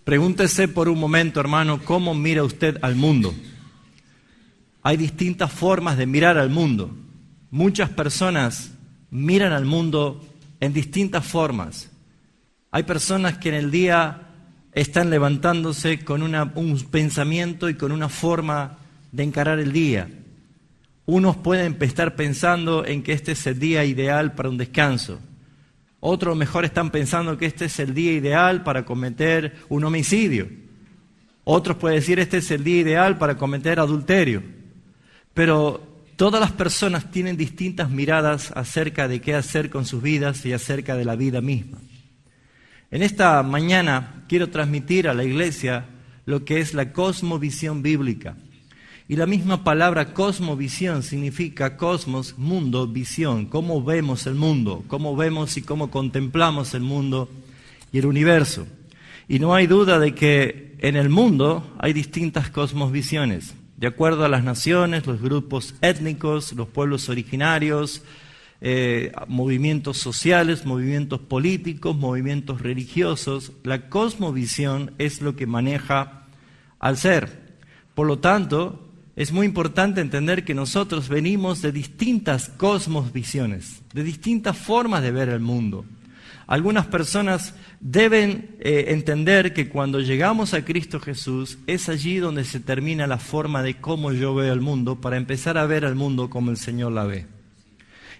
Pregúntese por un momento, hermano, ¿cómo mira usted al mundo? Hay distintas formas de mirar al mundo. Muchas personas miran al mundo en distintas formas. Hay personas que en el día están levantándose con un pensamiento y con una forma de encarar el día. Unos pueden estar pensando en que este es el día ideal para un descanso. Otros mejor están pensando que este es el día ideal para cometer un homicidio. Otros pueden decir este es el día ideal para cometer adulterio. Pero todas las personas tienen distintas miradas acerca de qué hacer con sus vidas y acerca de la vida misma. En esta mañana quiero transmitir a la iglesia lo que es la cosmovisión bíblica. Y la misma palabra cosmovisión significa cosmos, mundo, visión. Cómo vemos el mundo, cómo vemos y cómo contemplamos el mundo y el universo. Y no hay duda de que en el mundo hay distintas cosmovisiones. De acuerdo a las naciones, los grupos étnicos, los pueblos originarios, movimientos sociales, movimientos políticos, movimientos religiosos, la cosmovisión es lo que maneja al ser. Por lo tanto, es muy importante entender que nosotros venimos de distintas cosmovisiones, de distintas formas de ver el mundo. Algunas personas deben entender que cuando llegamos a Cristo Jesús, es allí donde se termina la forma de cómo yo veo el mundo, para empezar a ver el mundo como el Señor la ve.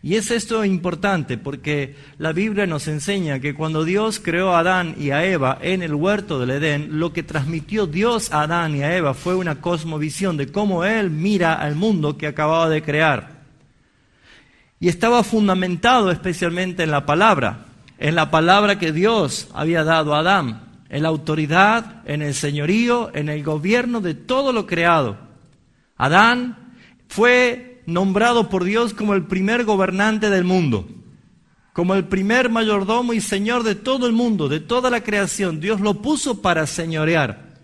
Y es esto importante porque la Biblia nos enseña que cuando Dios creó a Adán y a Eva en el huerto del Edén, lo que transmitió Dios a Adán y a Eva fue una cosmovisión de cómo Él mira al mundo que acababa de crear. Y estaba fundamentado especialmente en la palabra que Dios había dado a Adán, en la autoridad, en el señorío, en el gobierno de todo lo creado. Adán fue nombrado por Dios como el primer gobernante del mundo, como el primer mayordomo y señor de todo el mundo, de toda la creación. Dios lo puso para señorear.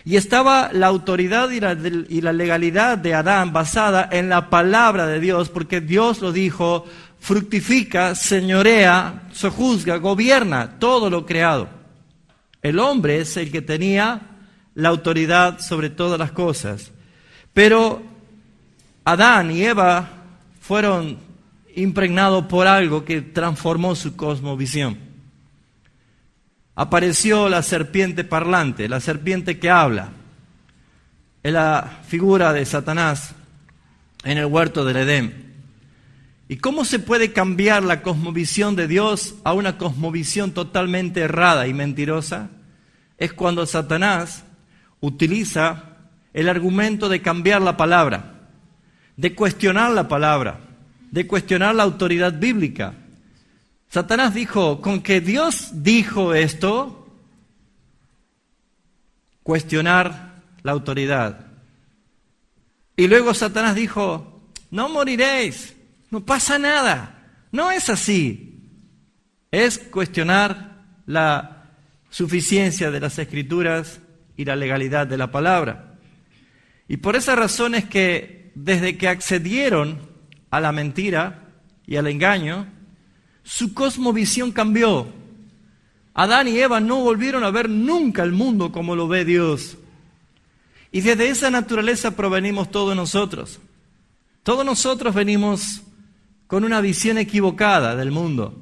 Y estaba la autoridad y la legalidad de Adán basada en la palabra de Dios, porque Dios lo dijo: fructifica, señorea, sojuzga, gobierna todo lo creado. El hombre es el que tenía la autoridad sobre todas las cosas. Pero Adán y Eva fueron impregnados por algo que transformó su cosmovisión. Apareció la serpiente parlante, la serpiente que habla. Es la figura de Satanás en el huerto del Edén. ¿Y cómo se puede cambiar la cosmovisión de Dios a una cosmovisión totalmente errada y mentirosa? Es cuando Satanás utiliza el argumento de cambiar la palabra, de cuestionar la palabra, de cuestionar la autoridad bíblica. Satanás dijo, con que Dios dijo esto, cuestionar la autoridad. Y luego Satanás dijo, no moriréis, no pasa nada, no es así. Es cuestionar la suficiencia de las Escrituras y la legalidad de la palabra. Y por esa razón es que desde que accedieron a la mentira y al engaño, su cosmovisión cambió. Adán y Eva no volvieron a ver nunca el mundo como lo ve Dios. Y desde esa naturaleza provenimos todos nosotros. Todos nosotros venimos con una visión equivocada del mundo.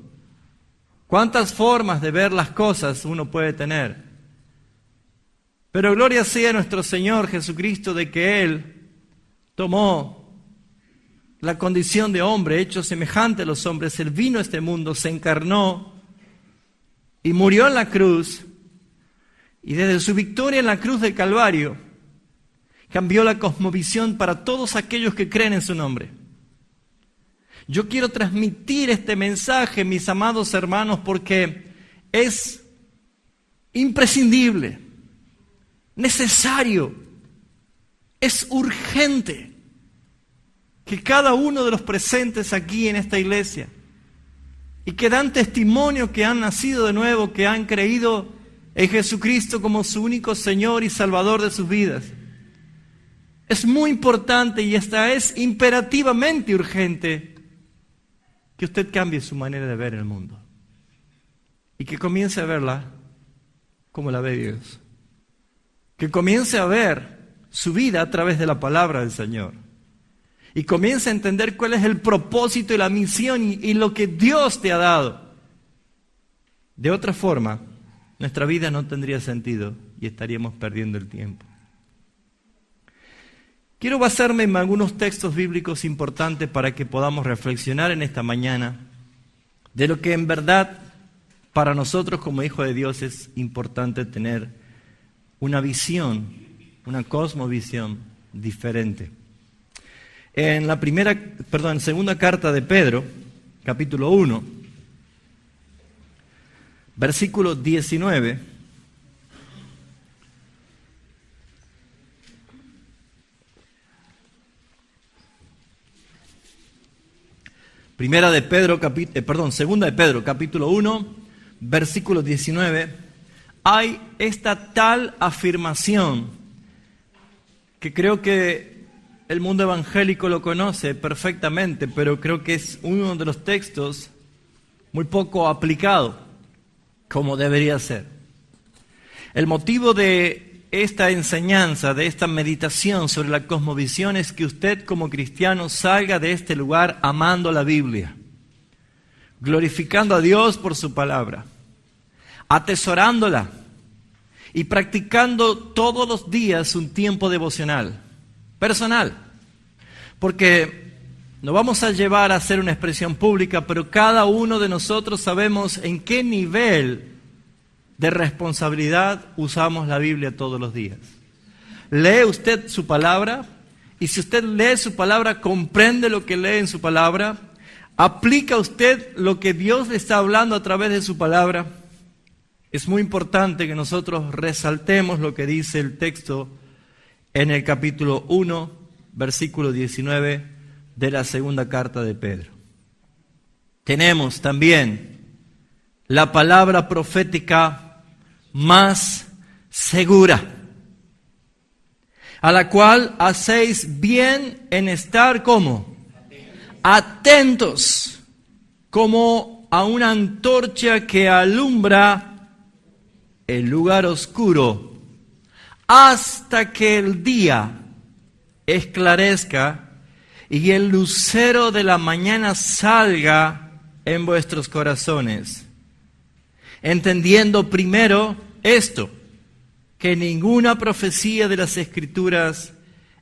¿Cuántas formas de ver las cosas uno puede tener? Pero gloria sea a nuestro Señor Jesucristo de que Él tomó la condición de hombre, hecho semejante a los hombres. Él vino a este mundo, se encarnó y murió en la cruz. Y desde su victoria en la cruz del Calvario, cambió la cosmovisión para todos aquellos que creen en su nombre. Yo quiero transmitir este mensaje, mis amados hermanos, porque es imprescindible, necesario, es urgente que cada uno de los presentes aquí en esta iglesia y que dan testimonio que han nacido de nuevo, que han creído en Jesucristo como su único Señor y Salvador de sus vidas. Es muy importante y esta es imperativamente urgente que usted cambie su manera de ver el mundo y que comience a verla como la ve Dios. Que comience a ver su vida a través de la palabra del Señor. Y comience a entender cuál es el propósito y la misión y lo que Dios te ha dado. De otra forma, nuestra vida no tendría sentido y estaríamos perdiendo el tiempo. Quiero basarme en algunos textos bíblicos importantes para que podamos reflexionar en esta mañana de lo que en verdad para nosotros como hijos de Dios es importante tener una visión, una cosmovisión diferente. En segunda carta de Pedro, capítulo 1, versículo 19, segunda de Pedro, capítulo 1, versículo 19, hay esta tal afirmación que creo que el mundo evangélico lo conoce perfectamente, pero creo que es uno de los textos muy poco aplicado, como debería ser. El motivo de esta enseñanza, de esta meditación sobre la cosmovisión es que usted como cristiano salga de este lugar amando la Biblia, glorificando a Dios por su palabra, atesorándola y practicando todos los días un tiempo devocional, personal, porque no vamos a llevar a hacer una expresión pública, pero cada uno de nosotros sabemos en qué nivel de responsabilidad usamos la Biblia todos los días. ¿Lee usted su palabra? Y si usted lee su palabra, comprende lo que lee en su palabra, ¿aplica usted lo que Dios le está hablando a través de su palabra? Es muy importante que nosotros resaltemos lo que dice el texto en el capítulo 1, versículo 19 de la segunda carta de Pedro. Tenemos también la palabra profética más segura, a la cual hacéis bien en estar como atentos, como a una antorcha que alumbra el lugar oscuro, hasta que el día esclarezca y el lucero de la mañana salga en vuestros corazones. Entendiendo primero esto, que ninguna profecía de las Escrituras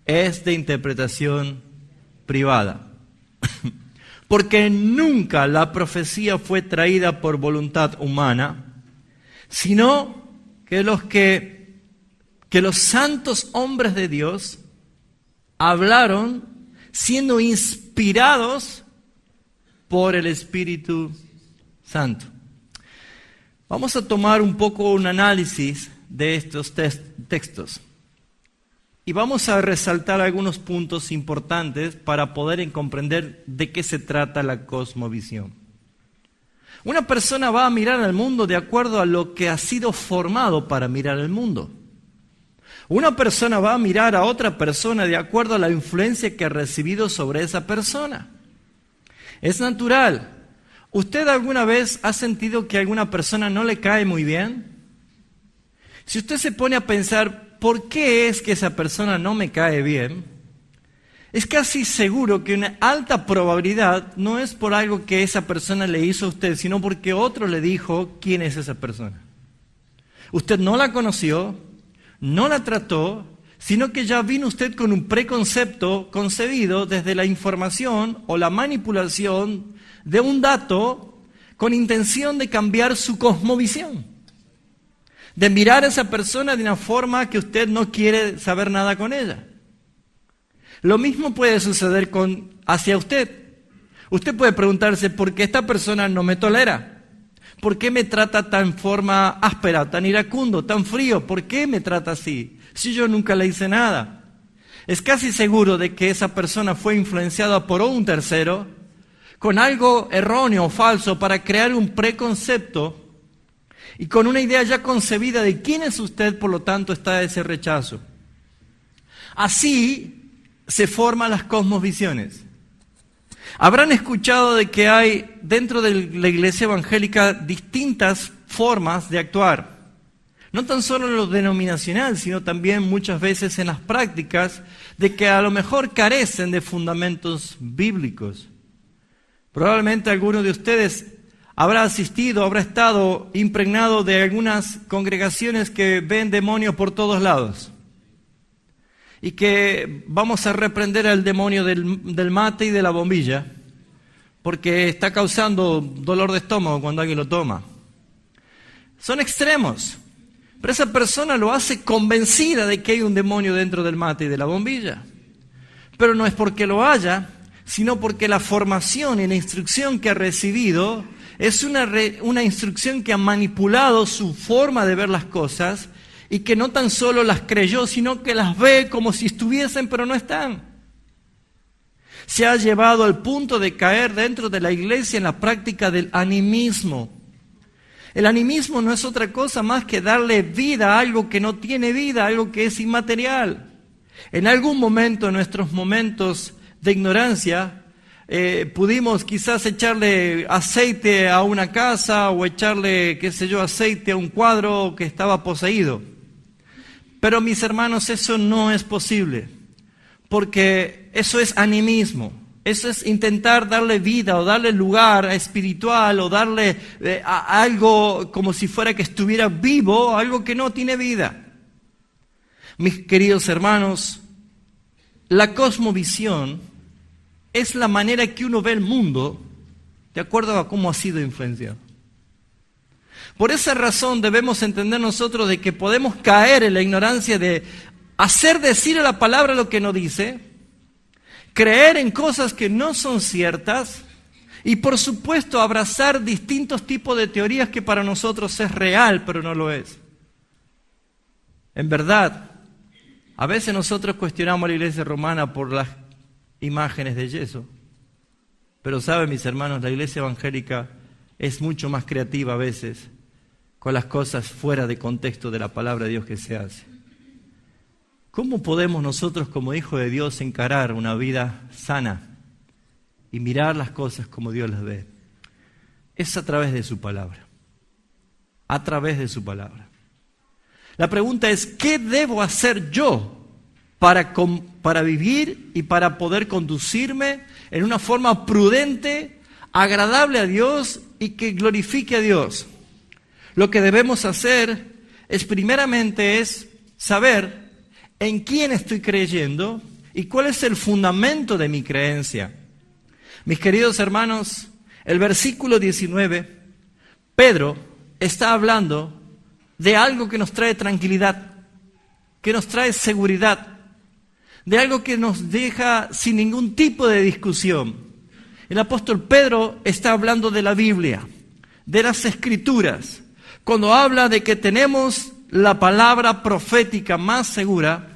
es de interpretación privada. Porque nunca la profecía fue traída por voluntad humana, sino que los santos hombres de Dios hablaron siendo inspirados por el Espíritu Santo. Vamos a tomar un poco un análisis de estos textos y vamos a resaltar algunos puntos importantes para poder comprender de qué se trata la cosmovisión. Una persona va a mirar al mundo de acuerdo a lo que ha sido formado para mirar el mundo. Una persona va a mirar a otra persona de acuerdo a la influencia que ha recibido sobre esa persona. Es natural. ¿Usted alguna vez ha sentido que a alguna persona no le cae muy bien? Si usted se pone a pensar, ¿por qué es que esa persona no me cae bien? Es casi seguro que una alta probabilidad no es por algo que esa persona le hizo a usted, sino porque otro le dijo quién es esa persona. Usted no la conoció, no la trató, sino que ya vino usted con un preconcepto concebido desde la información o la manipulación de un dato con intención de cambiar su cosmovisión, de mirar a esa persona de una forma que usted no quiere saber nada con ella. Lo mismo puede suceder hacia usted. Usted puede preguntarse, ¿por qué esta persona no me tolera? ¿Por qué me trata tan forma áspera, tan iracundo, tan frío? ¿Por qué me trata así? Si yo nunca le hice nada. Es casi seguro de que esa persona fue influenciada por un tercero con algo erróneo o falso para crear un preconcepto y con una idea ya concebida de quién es usted, por lo tanto está ese rechazo. Así se forman las cosmovisiones. Habrán escuchado de que hay dentro de la iglesia evangélica distintas formas de actuar. No tan solo en lo denominacional, sino también muchas veces en las prácticas de que a lo mejor carecen de fundamentos bíblicos. Probablemente alguno de ustedes habrá asistido, habrá estado impregnado de algunas congregaciones que ven demonios por todos lados. Y que vamos a reprender al demonio del mate y de la bombilla, porque está causando dolor de estómago cuando alguien lo toma. Son extremos, pero esa persona lo hace convencida de que hay un demonio dentro del mate y de la bombilla. Pero no es porque lo haya, sino porque la formación y la instrucción que ha recibido es una instrucción que ha manipulado su forma de ver las cosas y que no tan solo las creyó, sino que las ve como si estuviesen, pero no están. Se ha llevado al punto de caer dentro de la iglesia en la práctica del animismo. El animismo no es otra cosa más que darle vida a algo que no tiene vida, algo que es inmaterial. En algún momento, en nuestros momentos de ignorancia, pudimos quizás echarle aceite a una casa o echarle, aceite a un cuadro que estaba poseído. Pero mis hermanos, eso no es posible, porque eso es animismo. Eso es intentar darle vida o darle lugar espiritual o darle a algo como si fuera que estuviera vivo, algo que no tiene vida. Mis queridos hermanos, la cosmovisión es la manera que uno ve el mundo de acuerdo a cómo ha sido influenciado. Por esa razón debemos entender nosotros de que podemos caer en la ignorancia de hacer decir a la palabra lo que no dice, creer en cosas que no son ciertas y por supuesto abrazar distintos tipos de teorías que para nosotros es real, pero no lo es. En verdad, a veces nosotros cuestionamos a la iglesia romana por las imágenes de yeso, pero saben, mis hermanos, la iglesia evangélica es mucho más creativa a veces con las cosas fuera de contexto de la palabra de Dios que se hace. ¿Cómo podemos nosotros como hijos de Dios encarar una vida sana y mirar las cosas como Dios las ve? Es a través de su palabra. A través de su palabra. La pregunta es, ¿qué debo hacer yo para vivir y para poder conducirme en una forma prudente, agradable a Dios y que glorifique a Dios? Lo que debemos hacer es primeramente saber en quién estoy creyendo y cuál es el fundamento de mi creencia. Mis queridos hermanos, el versículo 19, Pedro está hablando de algo que nos trae tranquilidad, que nos trae seguridad, de algo que nos deja sin ningún tipo de discusión. El apóstol Pedro está hablando de la Biblia, de las Escrituras. Cuando habla de que tenemos la palabra profética más segura,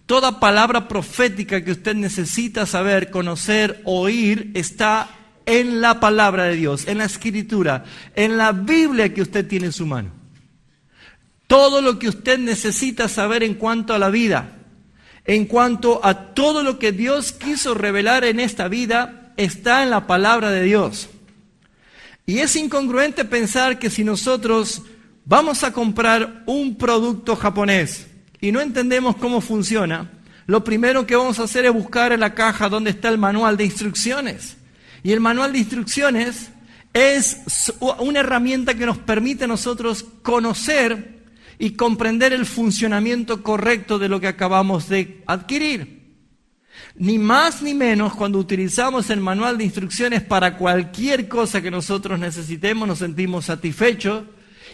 toda palabra profética que usted necesita saber, conocer, oír, está en la palabra de Dios, en la Escritura, en la Biblia que usted tiene en su mano. Todo lo que usted necesita saber en cuanto a la vida, en cuanto a todo lo que Dios quiso revelar en esta vida, está en la palabra de Dios. Y es incongruente pensar que si nosotros vamos a comprar un producto japonés y no entendemos cómo funciona, lo primero que vamos a hacer es buscar en la caja donde está el manual de instrucciones. Y el manual de instrucciones es una herramienta que nos permite a nosotros conocer y comprender el funcionamiento correcto de lo que acabamos de adquirir. Ni más ni menos cuando utilizamos el manual de instrucciones para cualquier cosa que nosotros necesitemos, nos sentimos satisfechos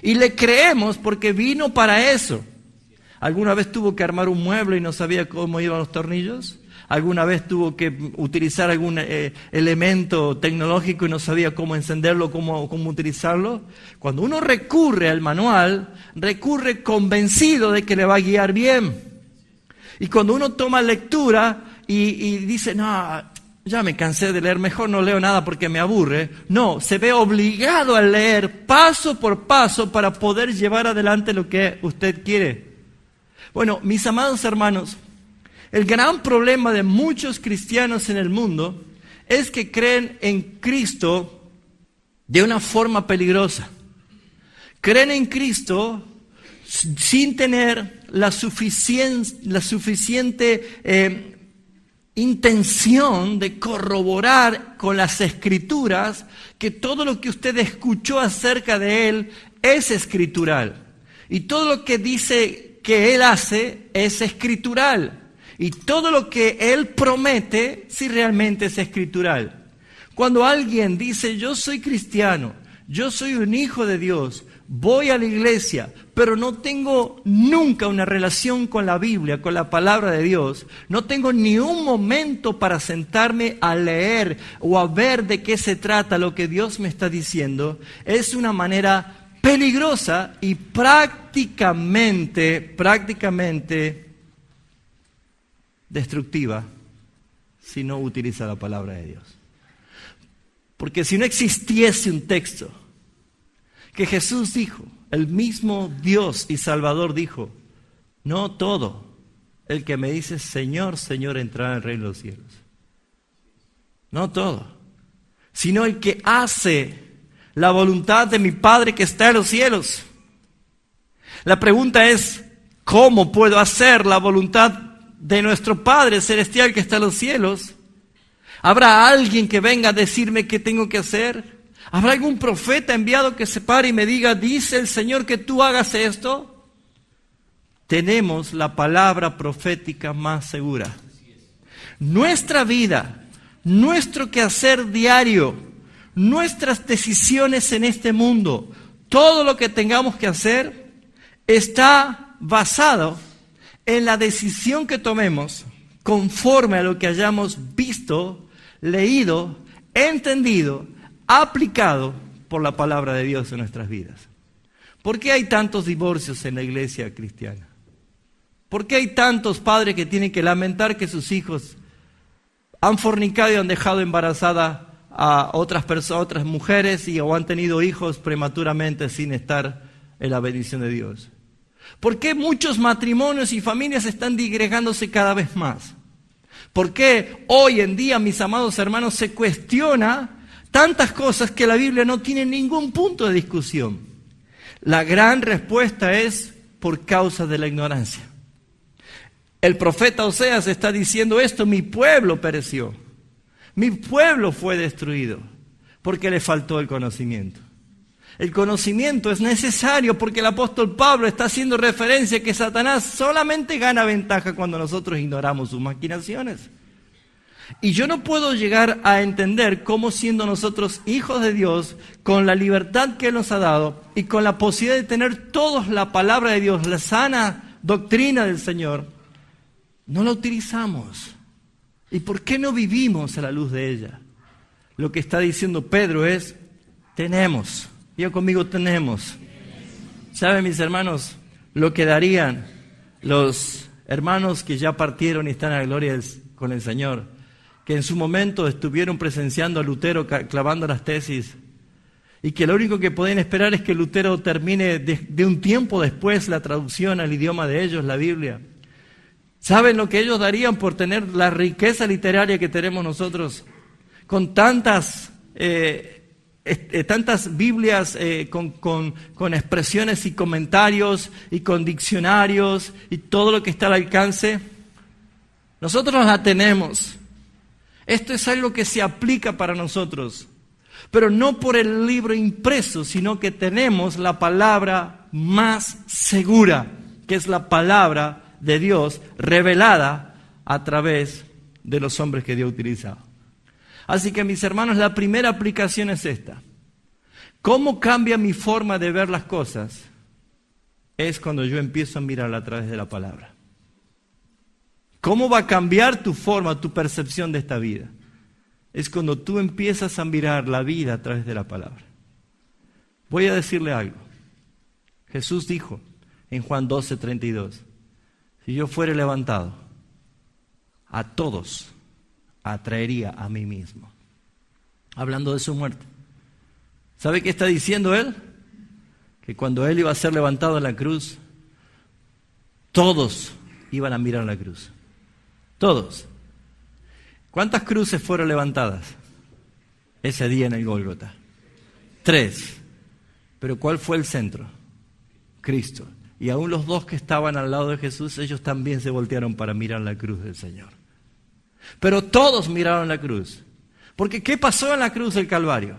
y le creemos porque vino para eso. ¿Alguna vez tuvo que armar un mueble y no sabía cómo iban los tornillos? ¿Alguna vez tuvo que utilizar algún elemento tecnológico y no sabía cómo encenderlo, cómo utilizarlo? Cuando uno recurre al manual, recurre convencido de que le va a guiar bien. Y cuando uno toma lectura y dice, no, ya me cansé de leer, mejor no leo nada porque me aburre. No, se ve obligado a leer paso por paso para poder llevar adelante lo que usted quiere. Bueno, mis amados hermanos, el gran problema de muchos cristianos en el mundo es que creen en Cristo de una forma peligrosa. Creen en Cristo sin tener la suficiente intención de corroborar con las Escrituras que todo lo que usted escuchó acerca de Él es escritural. Y todo lo que dice que Él hace es escritural. Y todo lo que Él promete, sí realmente es escritural. Cuando alguien dice, yo soy cristiano, yo soy un hijo de Dios, voy a la iglesia, pero no tengo nunca una relación con la Biblia, con la palabra de Dios, no tengo ni un momento para sentarme a leer o a ver de qué se trata lo que Dios me está diciendo, es una manera peligrosa y prácticamente destructiva si no utiliza la palabra de Dios. Porque si no existiese un texto que Jesús dijo, el mismo Dios y Salvador dijo, no todo el que me dice Señor, Señor entrará en el reino de los cielos. No todo, sino el que hace la voluntad de mi Padre que está en los cielos. La pregunta es, ¿cómo puedo hacer la voluntad de nuestro Padre celestial que está en los cielos? ¿Habrá alguien que venga a decirme qué tengo que hacer? ¿Habrá algún profeta enviado que se pare y me diga, dice el Señor que tú hagas esto? Tenemos la palabra profética más segura. Nuestra vida, nuestro quehacer diario, nuestras decisiones en este mundo, todo lo que tengamos que hacer está basado en la decisión que tomemos conforme a lo que hayamos visto, leído, entendido, aplicado por la palabra de Dios en nuestras vidas. ¿Por qué hay tantos divorcios en la iglesia cristiana? ¿Por qué hay tantos padres que tienen que lamentar que sus hijos han fornicado y han dejado embarazada a otras mujeres o han tenido hijos prematuramente sin estar en la bendición de Dios? ¿Por qué muchos matrimonios y familias están disgregándose cada vez más? ¿Por qué hoy en día, mis amados hermanos, se cuestiona tantas cosas que la Biblia no tiene ningún punto de discusión? La gran respuesta es por causa de la ignorancia. El profeta Oseas está diciendo esto, mi pueblo pereció, mi pueblo fue destruido, porque le faltó el conocimiento. El conocimiento es necesario porque el apóstol Pablo está haciendo referencia a que Satanás solamente gana ventaja cuando nosotros ignoramos sus maquinaciones. Y yo no puedo llegar a entender cómo, siendo nosotros hijos de Dios, con la libertad que Él nos ha dado y con la posibilidad de tener todos la palabra de Dios, la sana doctrina del Señor, no la utilizamos. ¿Y por qué no vivimos a la luz de ella? Lo que está diciendo Pedro es, tenemos. Diga conmigo, tenemos. ¿Saben, mis hermanos, lo que darían los hermanos que ya partieron y están a la gloria con el Señor, que en su momento estuvieron presenciando a Lutero clavando las tesis y que lo único que pueden esperar es que Lutero termine de un tiempo después la traducción al idioma de ellos, la Biblia? ¿Saben lo que ellos darían por tener la riqueza literaria que tenemos nosotros? Con tantas Biblias con expresiones y comentarios y con diccionarios y todo lo que está al alcance. Nosotros la tenemos. Esto es algo que se aplica para nosotros, pero no por el libro impreso, sino que tenemos la palabra más segura, que es la palabra de Dios revelada a través de los hombres que Dios utilizaba. Así que, mis hermanos, la primera aplicación es esta. ¿Cómo cambia mi forma de ver las cosas? Es cuando yo empiezo a mirar a través de la palabra. ¿Cómo va a cambiar tu forma, tu percepción de esta vida? Es cuando tú empiezas a mirar la vida a través de la palabra. Voy a decirle algo. Jesús dijo en Juan 12:32, si yo fuere levantado, a todos atraería a mí mismo. Hablando de su muerte. ¿Sabe qué está diciendo Él? Que cuando Él iba a ser levantado en la cruz, todos iban a mirar la cruz. Todos. ¿Cuántas cruces fueron levantadas ese día en el Gólgota? 3. Pero ¿cuál fue el centro? Cristo. Y aún los dos que estaban al lado de Jesús, ellos también se voltearon para mirar la cruz del Señor. Pero todos miraron la cruz. Porque ¿qué pasó en la cruz del Calvario?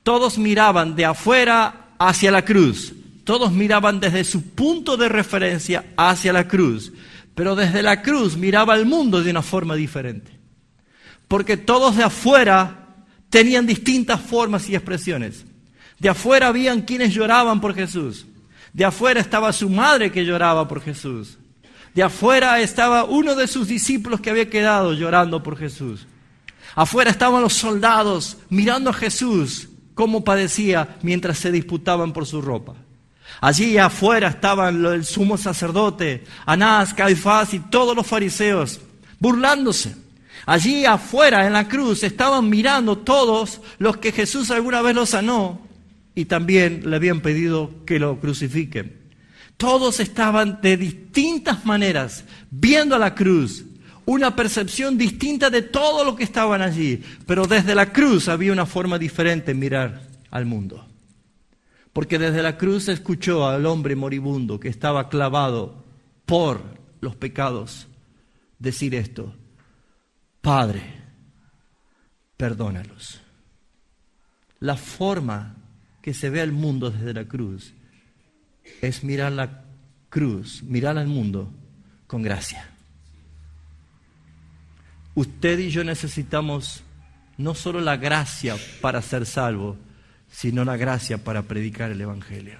Todos miraban de afuera hacia la cruz. Todos miraban desde su punto de referencia hacia la cruz. Pero desde la cruz miraba al mundo de una forma diferente. Porque todos de afuera tenían distintas formas y expresiones. De afuera habían quienes lloraban por Jesús. De afuera estaba su madre que lloraba por Jesús. De afuera estaba uno de sus discípulos que había quedado llorando por Jesús. Afuera estaban los soldados mirando a Jesús cómo padecía mientras se disputaban por su ropa. Allí afuera estaban el sumo sacerdote, Anás, Caifás y todos los fariseos burlándose. Allí afuera en la cruz estaban mirando todos los que Jesús alguna vez los sanó y también le habían pedido que lo crucifiquen. Todos estaban de distintas maneras viendo a la cruz, una percepción distinta de todo lo que estaban allí, pero desde la cruz había una forma diferente de mirar al mundo. Porque desde la cruz se escuchó al hombre moribundo que estaba clavado por los pecados decir esto: Padre, perdónalos. La forma que se ve al mundo desde la cruz es mirar la cruz, mirar al mundo con gracia. Usted y yo necesitamos no solo la gracia para ser salvo, sino la gracia para predicar el Evangelio.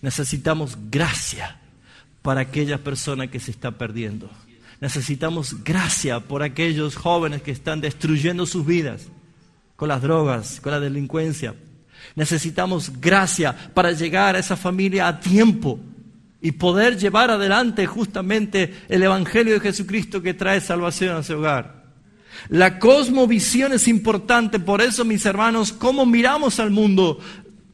Necesitamos gracia para aquella persona que se está perdiendo. Necesitamos gracia por aquellos jóvenes que están destruyendo sus vidas con las drogas, con la delincuencia. Necesitamos gracia para llegar a esa familia a tiempo y poder llevar adelante justamente el Evangelio de Jesucristo que trae salvación a su hogar. La cosmovisión es importante, por eso, mis hermanos, cómo miramos al mundo.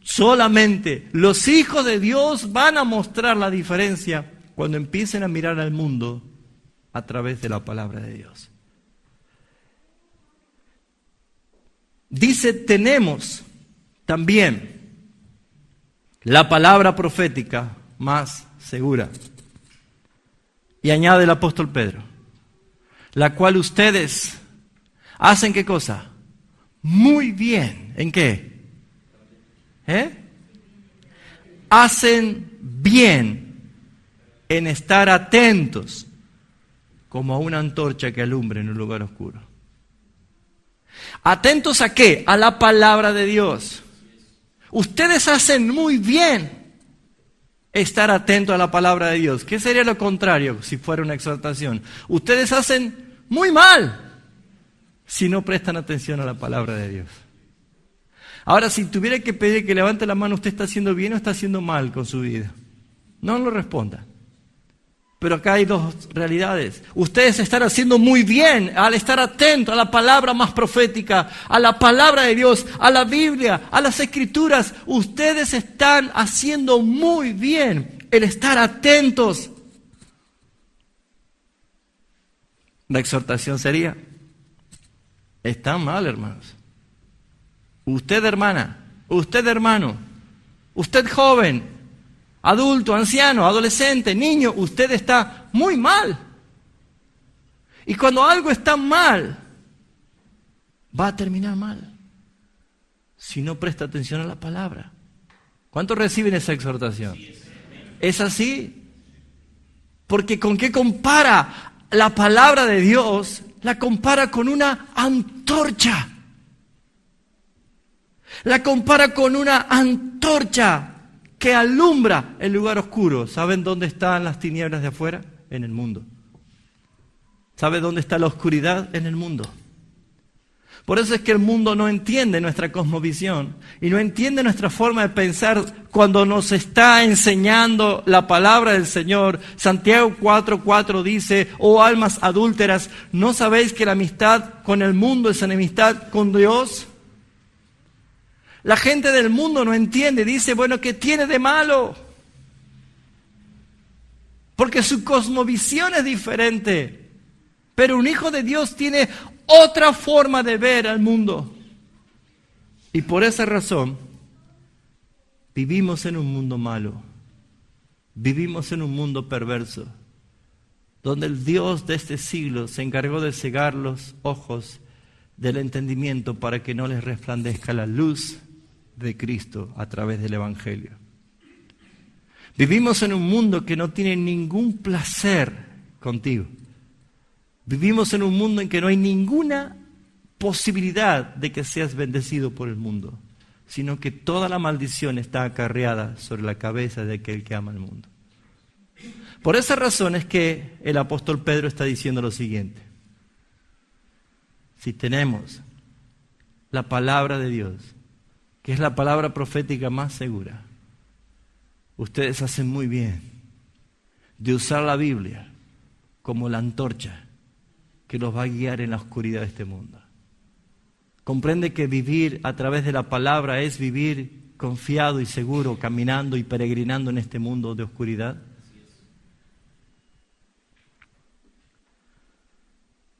Solamente los hijos de Dios van a mostrar la diferencia cuando empiecen a mirar al mundo a través de la palabra de Dios. Dice, tenemos también la palabra profética más segura. Y añade el apóstol Pedro, la cual ustedes hacen ¿qué cosa? Muy bien. ¿En qué? Hacen bien en estar atentos como a una antorcha que alumbra en un lugar oscuro. ¿Atentos a qué? A la palabra de Dios. Ustedes hacen muy bien estar atentos a la palabra de Dios. ¿Qué sería lo contrario si fuera una exhortación? Ustedes hacen muy mal si no prestan atención a la palabra de Dios. Ahora, si tuviera que pedir que levante la mano, ¿usted está haciendo bien o está haciendo mal con su vida? No lo responda. Pero acá hay dos realidades. Ustedes están haciendo muy bien al estar atentos a la palabra más profética, a la palabra de Dios, a la Biblia, a las Escrituras. Ustedes están haciendo muy bien el estar atentos. La exhortación sería: están mal, hermanos. Usted, hermana, usted, hermano, usted, joven, adulto, anciano, adolescente, niño, usted está muy mal. Y cuando algo está mal, va a terminar mal si no presta atención a la palabra. ¿Cuántos reciben esa exhortación? ¿Es así? Porque ¿con qué compara la palabra de Dios? La compara con una antorcha. La compara con una antorcha que alumbra el lugar oscuro. ¿Saben dónde están las tinieblas de afuera? En el mundo. ¿Sabe dónde está la oscuridad? En el mundo. Por eso es que el mundo no entiende nuestra cosmovisión y no entiende nuestra forma de pensar cuando nos está enseñando la palabra del Señor. Santiago 4:4 dice: oh almas adúlteras, ¿no sabéis que la amistad con el mundo es enemistad con Dios? La gente del mundo no entiende, dice, bueno, ¿qué tiene de malo? Porque su cosmovisión es diferente. Pero un hijo de Dios tiene otra forma de ver al mundo. Y por esa razón, vivimos en un mundo malo. Vivimos en un mundo perverso, donde el Dios de este siglo se encargó de cegar los ojos del entendimiento para que no les resplandezca la luz de Cristo a través del Evangelio. Vivimos en un mundo que no tiene ningún placer contigo. Vivimos en un mundo en que no hay ninguna posibilidad de que seas bendecido por el mundo, sino que toda la maldición está acarreada sobre la cabeza de aquel que ama el mundo. Por esa razón es que el apóstol Pedro está diciendo lo siguiente: si tenemos la palabra de Dios, que es la palabra profética más segura, ustedes hacen muy bien de usar la Biblia como la antorcha que los va a guiar en la oscuridad de este mundo. Comprende que vivir a través de la palabra es vivir confiado y seguro, caminando y peregrinando en este mundo de oscuridad.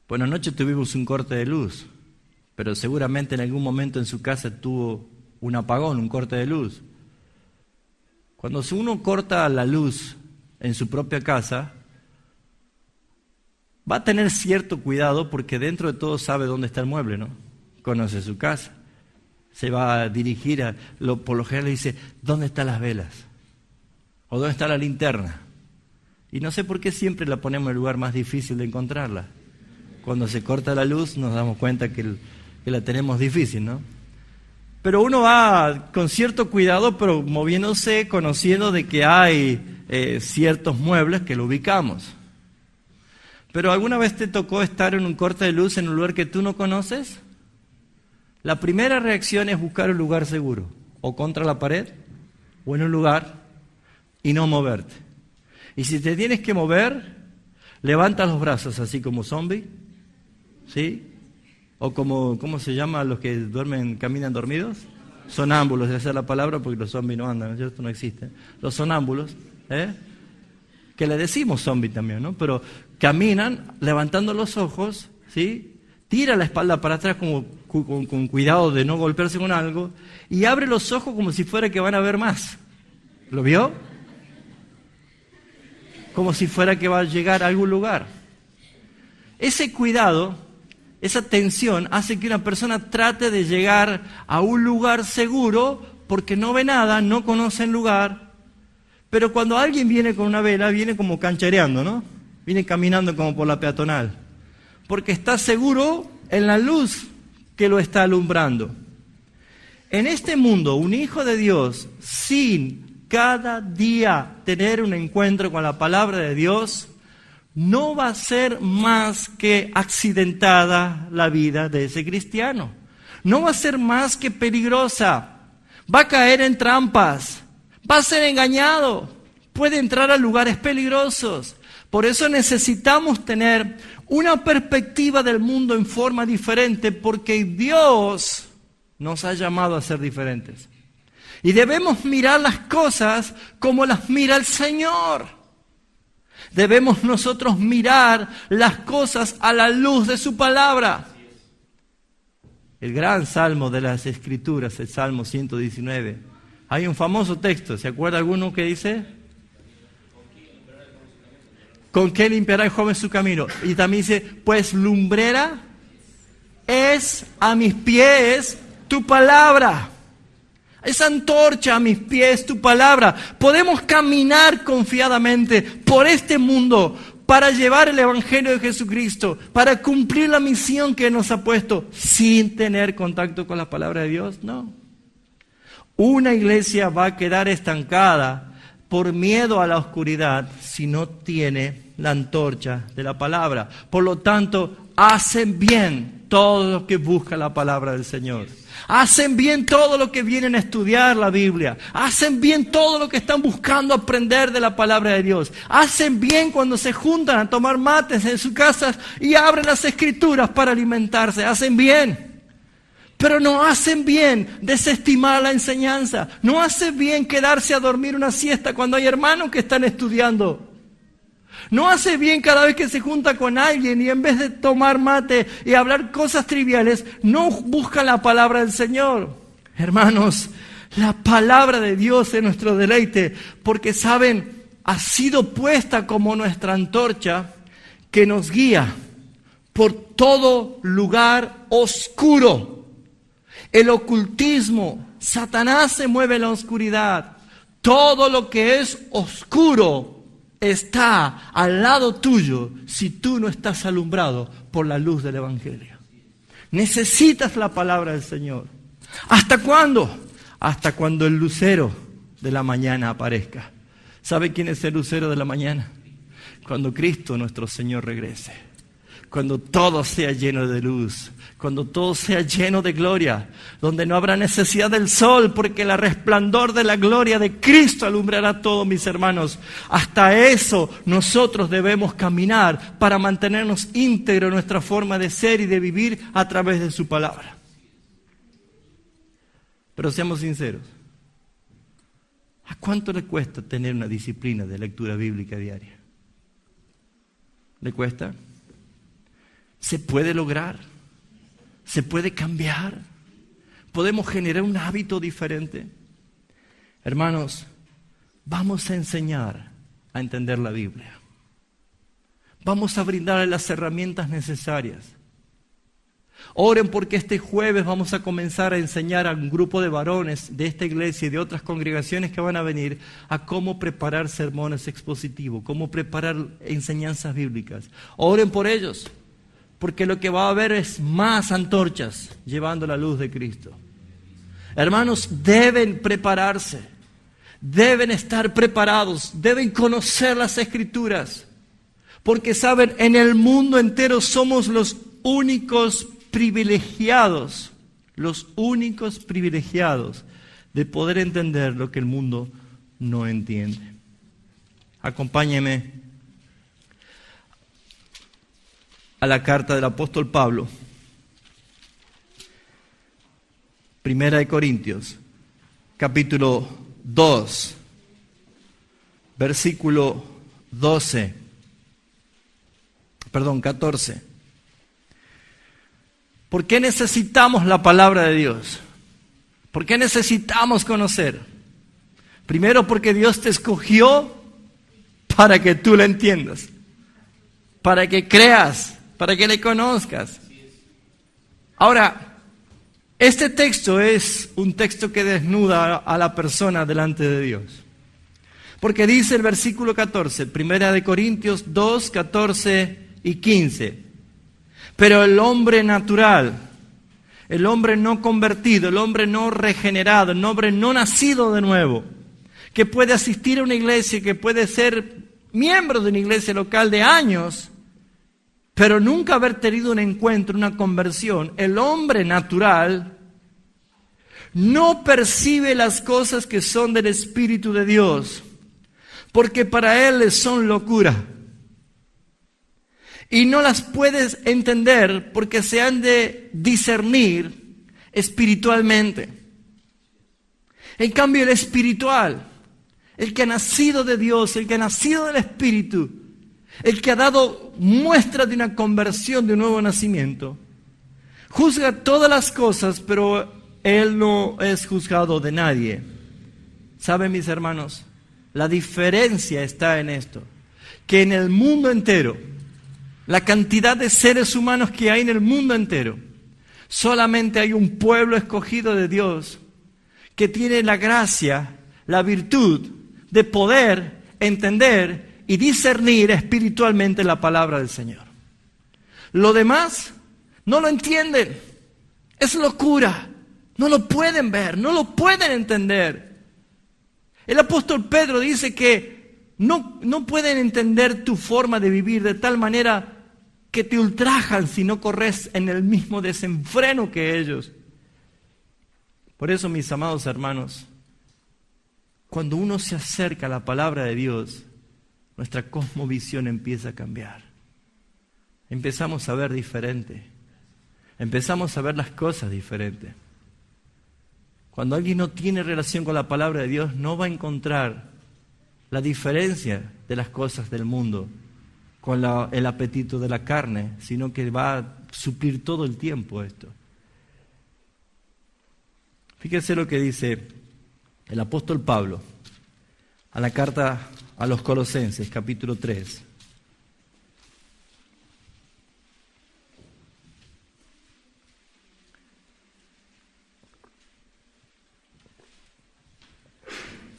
Bueno, anoche tuvimos un corte de luz, pero seguramente en algún momento en su casa tuvo un apagón, un corte de luz. Cuando uno corta la luz en su propia casa, va a tener cierto cuidado porque dentro de todo sabe dónde está el mueble, ¿no? Conoce su casa. Se va a dirigir por lo general le dice, ¿dónde están las velas? ¿O dónde está la linterna? Y no sé por qué siempre la ponemos en el lugar más difícil de encontrarla. Cuando se corta la luz nos damos cuenta que la tenemos difícil, ¿no? Pero uno va con cierto cuidado, pero moviéndose, conociendo de que hay ciertos muebles que lo ubicamos. Pero ¿alguna vez te tocó estar en un corte de luz en un lugar que tú no conoces? La primera reacción es buscar un lugar seguro, o contra la pared, o en un lugar, y no moverte. Y si te tienes que mover, levanta los brazos así como zombie, ¿sí? O como, ¿cómo se llama los que caminan dormidos? Sonámbulos, esa es la palabra porque los zombies no andan, ¿cierto? No existen. Los sonámbulos, que le decimos zombie también, ¿no? Pero caminan levantando los ojos, ¿sí? Tira la espalda para atrás como con cuidado de no golpearse con algo y abre los ojos como si fuera que van a ver más. ¿Lo vio? Como si fuera que va a llegar a algún lugar. Ese cuidado, esa tensión hace que una persona trate de llegar a un lugar seguro porque no ve nada, no conoce el lugar. Pero cuando alguien viene con una vela, viene como canchereando, ¿no? Viene caminando como por la peatonal. Porque está seguro en la luz que lo está alumbrando. En este mundo, un hijo de Dios, sin cada día tener un encuentro con la palabra de Dios, no va a ser más que accidentada la vida de ese cristiano. No va a ser más que peligrosa. Va a caer en trampas. Va a ser engañado. Puede entrar a lugares peligrosos. Por eso necesitamos tener una perspectiva del mundo en forma diferente, porque Dios nos ha llamado a ser diferentes. Y debemos mirar las cosas como las mira el Señor. Debemos nosotros mirar las cosas a la luz de su palabra. El gran salmo de las Escrituras, el Salmo 119. Hay un famoso texto, ¿se acuerda alguno que dice? ¿Con qué limpiará el joven su camino? Y también dice, pues lumbrera es a mis pies tu palabra. Es antorcha a mis pies tu palabra. Podemos caminar confiadamente por este mundo para llevar el Evangelio de Jesucristo, para cumplir la misión que nos ha puesto sin tener contacto con la palabra de Dios. No. Una iglesia va a quedar estancada por miedo a la oscuridad si no tiene la antorcha de la palabra. Por lo tanto, hacen bien todos los que buscan la palabra del Señor. Hacen bien todos los que vienen a estudiar la Biblia. Hacen bien todos los que están buscando aprender de la palabra de Dios. Hacen bien cuando se juntan a tomar mates en sus casas y abren las Escrituras para alimentarse. Hacen bien. Pero no hacen bien desestimar la enseñanza. No hacen bien quedarse a dormir una siesta cuando hay hermanos que están estudiando. No hace bien cada vez que se junta con alguien y en vez de tomar mate y hablar cosas triviales, no busca la palabra del Señor. Hermanos, la palabra de Dios es nuestro deleite, porque saben, ha sido puesta como nuestra antorcha que nos guía por todo lugar oscuro. El ocultismo, Satanás se mueve en la oscuridad. Todo lo que es oscuro está al lado tuyo si tú no estás alumbrado por la luz del Evangelio. Necesitas la palabra del Señor. ¿Hasta cuándo? Hasta cuando el lucero de la mañana aparezca. ¿Sabe quién es el lucero de la mañana? Cuando Cristo nuestro Señor regrese. Cuando todo sea lleno de luz. Cuando todo sea lleno de gloria. Donde no habrá necesidad del sol, porque el resplandor de la gloria de Cristo alumbrará todo, mis hermanos. Hasta eso nosotros debemos caminar para mantenernos íntegros en nuestra forma de ser y de vivir a través de su palabra. Pero seamos sinceros. ¿A cuánto le cuesta tener una disciplina de lectura bíblica diaria? ¿Le cuesta? ¿Se puede lograr? ¿Se puede cambiar? ¿Podemos generar un hábito diferente? Hermanos, vamos a enseñar a entender la Biblia. Vamos a brindarle las herramientas necesarias. Oren porque este jueves vamos a comenzar a enseñar a un grupo de varones de esta iglesia y de otras congregaciones que van a venir a cómo preparar sermones expositivos, cómo preparar enseñanzas bíblicas. Oren por ellos, porque lo que va a haber es más antorchas llevando la luz de Cristo. Hermanos, deben prepararse, deben estar preparados, deben conocer las Escrituras, porque saben, en el mundo entero somos los únicos privilegiados de poder entender lo que el mundo no entiende. Acompáñeme a la carta del apóstol Pablo, Primera de Corintios, capítulo 2, versículo 14. ¿Por qué necesitamos la palabra de Dios? ¿Por qué necesitamos conocer? Primero, porque Dios te escogió para que tú la entiendas, para que creas, para que le conozcas. Ahora, este texto es un texto que desnuda a la persona delante de Dios. Porque dice el versículo 14, Primera de Corintios 2, 14 y 15. Pero el hombre natural, el hombre no convertido, el hombre no regenerado, el hombre no nacido de nuevo, que puede asistir a una iglesia, que puede ser miembro de una iglesia local de años, pero nunca haber tenido un encuentro, una conversión, el hombre natural no percibe las cosas que son del Espíritu de Dios, porque para él son locura. Y no las puedes entender porque se han de discernir espiritualmente. En cambio, el espiritual, el que ha nacido de Dios, el que ha nacido del Espíritu, el que ha dado muestra de una conversión, de un nuevo nacimiento, juzga todas las cosas, pero él no es juzgado de nadie. ¿Saben, mis hermanos? La diferencia está en esto, que en el mundo entero, la cantidad de seres humanos que hay en el mundo entero, solamente hay un pueblo escogido de Dios que tiene la gracia, la virtud de poder entender y discernir espiritualmente la palabra del Señor. Lo demás no lo entienden, es locura, no lo pueden ver, no lo pueden entender. El apóstol Pedro dice que no pueden entender tu forma de vivir de tal manera que te ultrajan si no corres en el mismo desenfreno que ellos. Por eso, mis amados hermanos, cuando uno se acerca a la palabra de Dios, nuestra cosmovisión empieza a cambiar. Empezamos a ver diferente. Empezamos a ver las cosas diferente. Cuando alguien no tiene relación con la palabra de Dios, no va a encontrar la diferencia de las cosas del mundo con el apetito de la carne, sino que va a suplir todo el tiempo esto. Fíjese lo que dice el apóstol Pablo, a la carta a los Colosenses, capítulo 3.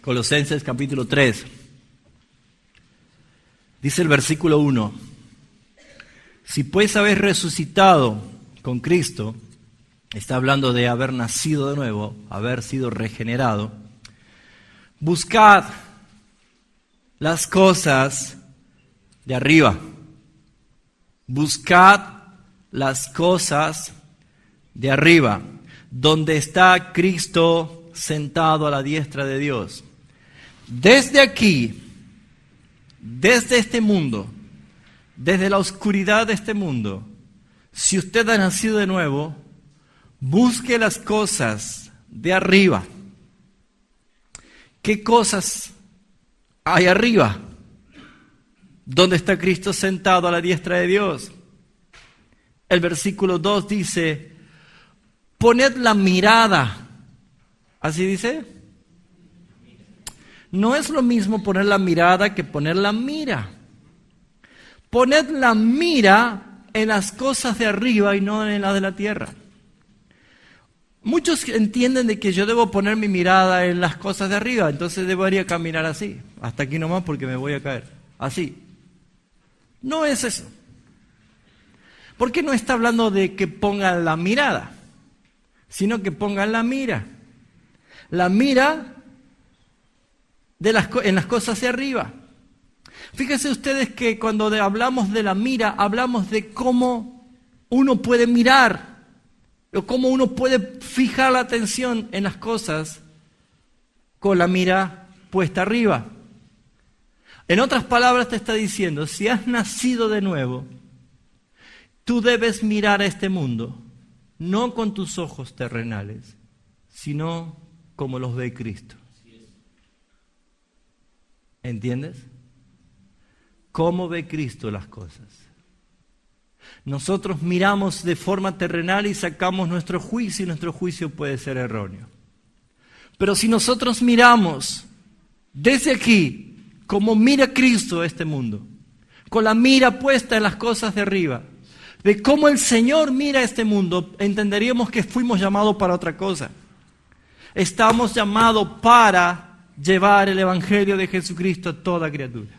Colosenses capítulo 3. Dice el versículo 1. Si pues habéis resucitado con Cristo, está hablando de haber nacido de nuevo, haber sido regenerado, buscad las cosas de arriba. Buscad las cosas de arriba, donde está Cristo sentado a la diestra de Dios. Desde aquí, desde este mundo, desde la oscuridad de este mundo, si usted ha nacido de nuevo, busque las cosas de arriba. ¿Qué cosas hay arriba? ¿Dónde está Cristo sentado a la diestra de Dios? El versículo 2 dice, poned la mirada. ¿Así dice? No es lo mismo poner la mirada que poner la mira. Poned la mira en las cosas de arriba y no en las de la tierra. Muchos entienden de que yo debo poner mi mirada en las cosas de arriba, entonces debería caminar así, hasta aquí nomás porque me voy a caer, así. No es eso. ¿Por qué no está hablando de que pongan la mirada? Sino que pongan la mira. La mira en las cosas de arriba. Fíjense ustedes que cuando hablamos de la mira, hablamos de cómo uno puede mirar, o cómo uno puede fijar la atención en las cosas con la mira puesta arriba. En otras palabras te está diciendo, si has nacido de nuevo, tú debes mirar a este mundo, no con tus ojos terrenales, sino como los ve Cristo. ¿Entiendes? ¿Cómo ve Cristo las cosas? Nosotros miramos de forma terrenal y sacamos nuestro juicio, y nuestro juicio puede ser erróneo. Pero si nosotros miramos desde aquí, como mira Cristo este mundo, con la mira puesta en las cosas de arriba, de cómo el Señor mira este mundo, entenderíamos que fuimos llamados para otra cosa. Estamos llamados para llevar el Evangelio de Jesucristo a toda criatura.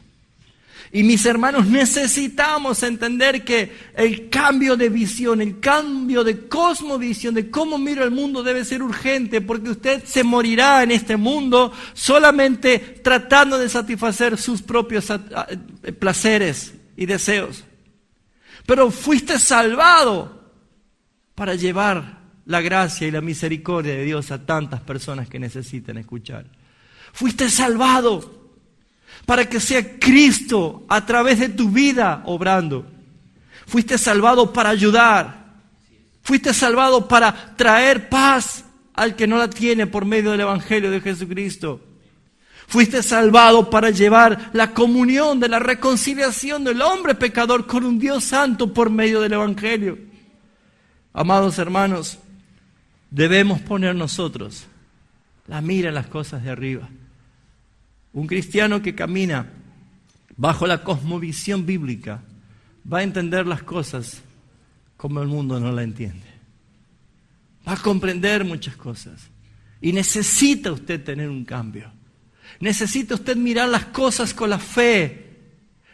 Y mis hermanos, necesitamos entender que el cambio de visión, el cambio de cosmovisión, de cómo miro el mundo debe ser urgente, porque usted se morirá en este mundo solamente tratando de satisfacer sus propios placeres y deseos. Pero fuiste salvado para llevar la gracia y la misericordia de Dios a tantas personas que necesitan escuchar. Fuiste salvado para que sea Cristo a través de tu vida obrando. Fuiste salvado para ayudar. Fuiste salvado para traer paz al que no la tiene por medio del Evangelio de Jesucristo. Fuiste salvado para llevar la comunión de la reconciliación del hombre pecador con un Dios santo por medio del Evangelio. Amados hermanos, debemos poner nosotros la mira en las cosas de arriba. Un cristiano que camina bajo la cosmovisión bíblica va a entender las cosas como el mundo no la entiende. Va a comprender muchas cosas. Y necesita usted tener un cambio. Necesita usted mirar las cosas con la fe.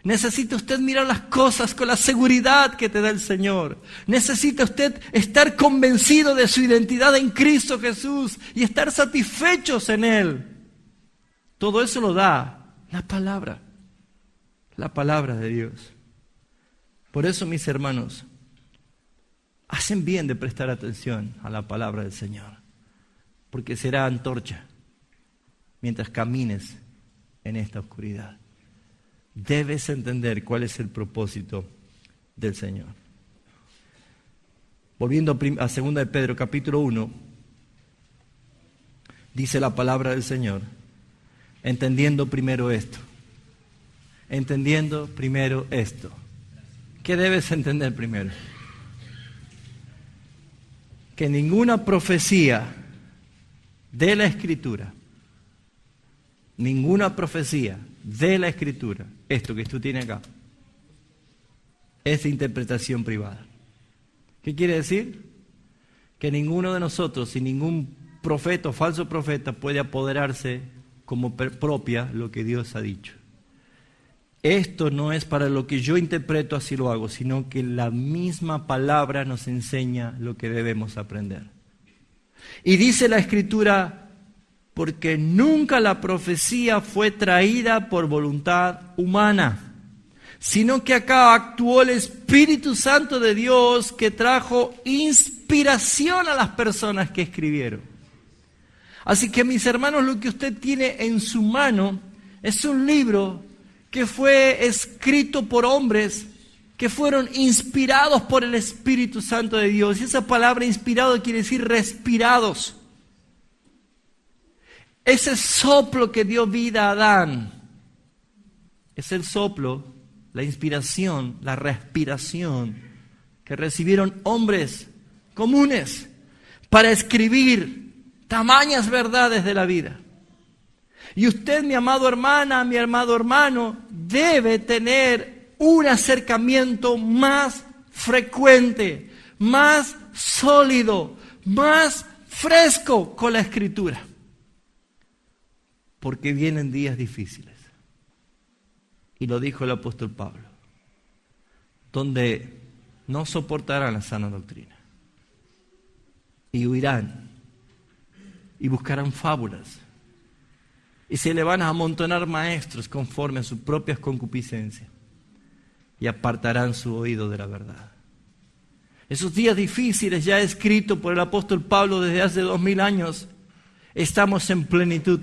Necesita usted mirar las cosas con la seguridad que te da el Señor. Necesita usted estar convencido de su identidad en Cristo Jesús y estar satisfechos en Él. Todo eso lo da la palabra de Dios. Por eso, mis hermanos, hacen bien de prestar atención a la palabra del Señor, porque será antorcha mientras camines en esta oscuridad. Debes entender cuál es el propósito del Señor. Volviendo a 2 de Pedro, capítulo 1, dice la palabra del Señor, entendiendo primero esto. Entendiendo primero esto. ¿Qué debes entender primero? Que ninguna profecía de la Escritura, ninguna profecía de la Escritura, esto que tú tienes acá, es de interpretación privada. ¿Qué quiere decir? Que ninguno de nosotros y ningún profeta o falso profeta puede apoderarse como propia lo que Dios ha dicho. Esto no es para lo que yo interpreto, así lo hago, sino que la misma palabra nos enseña lo que debemos aprender. Y dice la Escritura, porque nunca la profecía fue traída por voluntad humana, sino que acá actuó el Espíritu Santo de Dios que trajo inspiración a las personas que escribieron. Así que, mis hermanos, lo que usted tiene en su mano es un libro que fue escrito por hombres que fueron inspirados por el Espíritu Santo de Dios. Y esa palabra inspirado quiere decir respirados. Ese soplo que dio vida a Adán es el soplo, la inspiración, la respiración que recibieron hombres comunes para escribir tamañas verdades de la vida. Y usted, mi amado hermana, mi amado hermano, debe tener un acercamiento más frecuente, más sólido, más fresco con la Escritura. Porque vienen días difíciles. Y lo dijo el apóstol Pablo, donde no soportarán la sana doctrina. Y huirán. Y buscarán fábulas. Y se le van a amontonar maestros conforme a sus propias concupiscencias. Y apartarán su oído de la verdad. Esos días difíciles, ya escrito por el apóstol Pablo desde hace 2000 años, estamos en plenitud.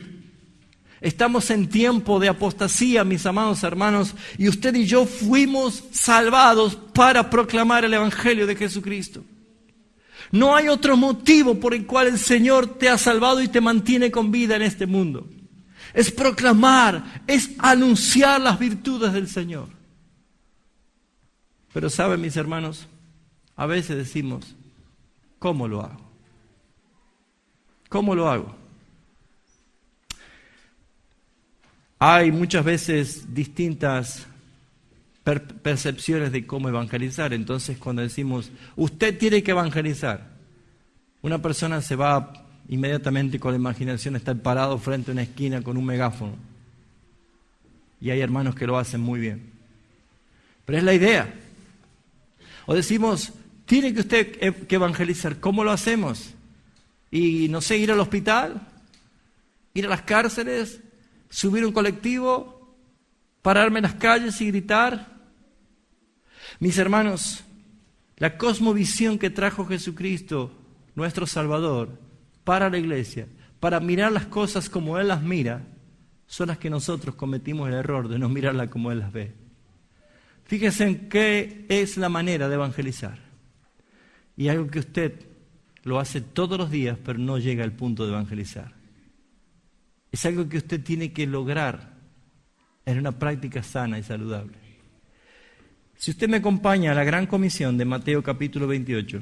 Estamos en tiempo de apostasía, mis amados hermanos, y usted y yo fuimos salvados para proclamar el Evangelio de Jesucristo. No hay otro motivo por el cual el Señor te ha salvado y te mantiene con vida en este mundo. Es proclamar, es anunciar las virtudes del Señor. Pero saben, mis hermanos, a veces decimos, ¿cómo lo hago? ¿Cómo lo hago? Hay muchas veces distintas percepciones de cómo evangelizar. Entonces, cuando decimos, usted tiene que evangelizar, una persona se va inmediatamente con la imaginación a estar parado frente a una esquina con un megáfono. Y hay hermanos que lo hacen muy bien. Pero es la idea. O decimos, tiene que usted que evangelizar. ¿Cómo lo hacemos? Y no sé, ir al hospital, ir a las cárceles, subir un colectivo, pararme en las calles y gritar. Mis hermanos, la cosmovisión que trajo Jesucristo, nuestro Salvador, para la iglesia, para mirar las cosas como Él las mira, son las que nosotros cometimos el error de no mirarlas como Él las ve. Fíjense en qué es la manera de evangelizar. Y algo que usted lo hace todos los días, pero no llega al punto de evangelizar. Es algo que usted tiene que lograr en una práctica sana y saludable. Si usted me acompaña a la gran comisión de Mateo capítulo 28,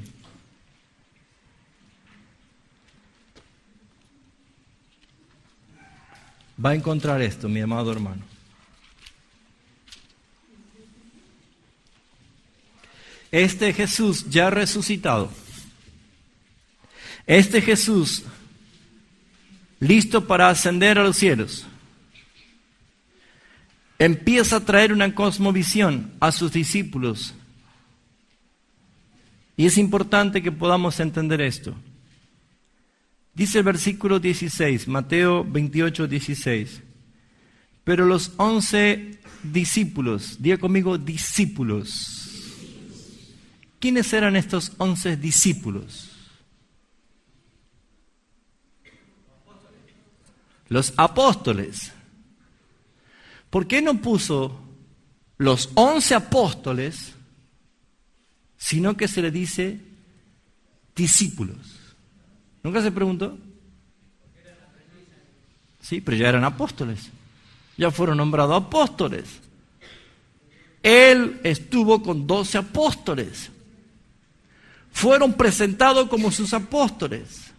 va a encontrar esto, mi amado hermano. Este Jesús ya resucitado, este Jesús listo para ascender a los cielos, empieza a traer una cosmovisión a sus discípulos. Y es importante que podamos entender esto. Dice el versículo 16, Mateo 28, 16. Pero los 11 discípulos, diga conmigo discípulos. ¿Quiénes eran estos 11 discípulos? Los apóstoles. ¿Por qué no puso los 11 apóstoles, sino que se le dice discípulos? ¿Nunca se preguntó? Sí, pero ya eran apóstoles. Ya fueron nombrados apóstoles. Él estuvo con 12 apóstoles. Fueron presentados como sus apóstoles.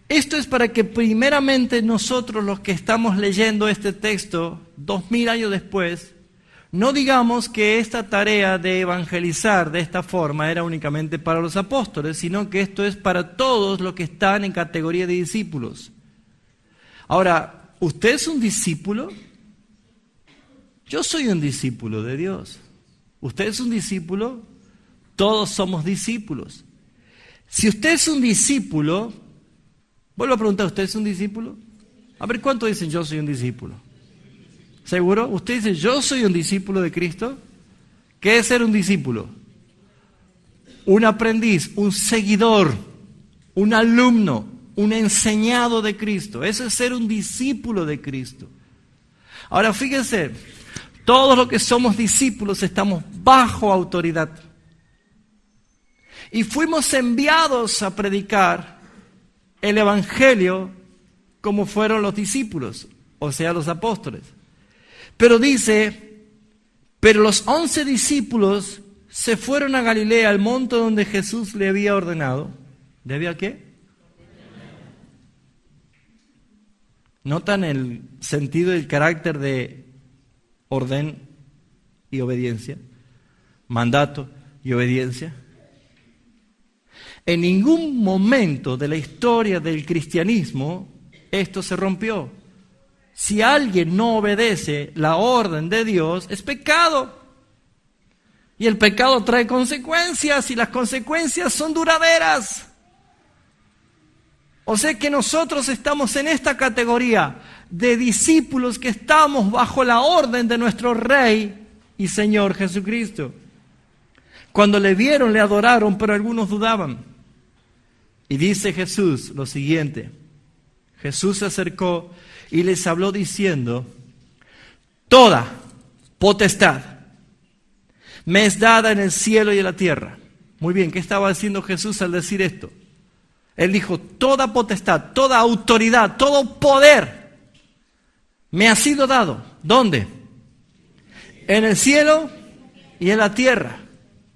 Esto es para que primeramente nosotros, los que estamos leyendo este texto 2000 años después, no digamos que esta tarea de evangelizar de esta forma era únicamente para los apóstoles, sino que esto es para todos los que están en categoría de discípulos. Ahora, ¿usted es un discípulo? Yo soy un discípulo de Dios. ¿Usted es un discípulo? Todos somos discípulos. Si usted es un discípulo, vuelvo a preguntar, ¿usted es un discípulo? A ver, ¿cuántos dicen yo soy un discípulo? ¿Seguro? ¿Usted dice yo soy un discípulo de Cristo? ¿Qué es ser un discípulo? Un aprendiz, un seguidor, un alumno, un enseñado de Cristo. Eso es ser un discípulo de Cristo. Ahora fíjense, todos los que somos discípulos estamos bajo autoridad. Y fuimos enviados a predicar el Evangelio como fueron los discípulos, o sea, los apóstoles. Pero dice, pero los 11 discípulos se fueron a Galilea, al monte donde Jesús le había ordenado. ¿Le había qué? ¿Notan el sentido y el carácter de orden y obediencia? Mandato y obediencia. En ningún momento de la historia del cristianismo esto se rompió. Si alguien no obedece la orden de Dios, es pecado. Y el pecado trae consecuencias, y las consecuencias son duraderas. O sea que nosotros estamos en esta categoría de discípulos que estamos bajo la orden de nuestro Rey y Señor Jesucristo. Cuando le vieron, le adoraron, pero algunos dudaban. Y dice Jesús lo siguiente: Jesús se acercó y les habló diciendo: toda potestad me es dada en el cielo y en la tierra. Muy bien, ¿qué estaba haciendo Jesús al decir esto? Él dijo: toda potestad, toda autoridad, todo poder me ha sido dado. ¿Dónde? En el cielo y en la tierra.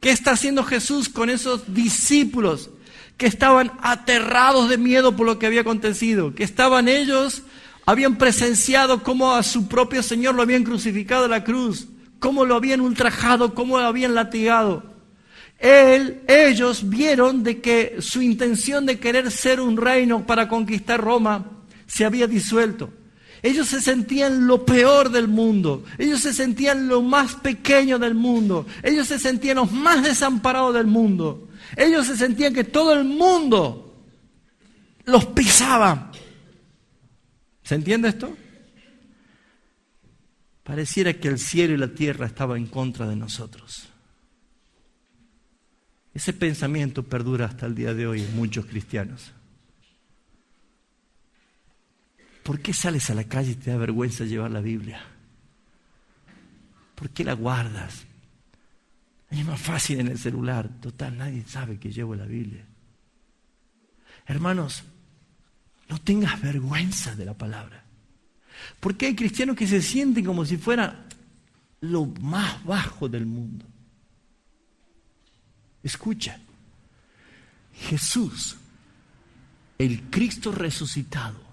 ¿Qué está haciendo Jesús con esos discípulos que estaban aterrados de miedo por lo que había acontecido? Que habían presenciado cómo a su propio Señor lo habían crucificado en la cruz, cómo lo habían ultrajado, cómo lo habían latigado. Ellos vieron de que su intención de querer ser un reino para conquistar Roma se había disuelto. Ellos se sentían lo peor del mundo. Ellos se sentían lo más pequeño del mundo. Ellos se sentían los más desamparados del mundo. Ellos se sentían que todo el mundo los pisaba. ¿Se entiende esto? Pareciera que el cielo y la tierra estaban en contra de nosotros. Ese pensamiento perdura hasta el día de hoy en muchos cristianos. ¿Por qué sales a la calle y te da vergüenza llevar la Biblia? ¿Por qué la guardas? Es más fácil en el celular. Total, nadie sabe que llevo la Biblia. Hermanos, no tengas vergüenza de la palabra. Porque hay cristianos que se sienten como si fuera lo más bajo del mundo. Escucha, Jesús, el Cristo resucitado,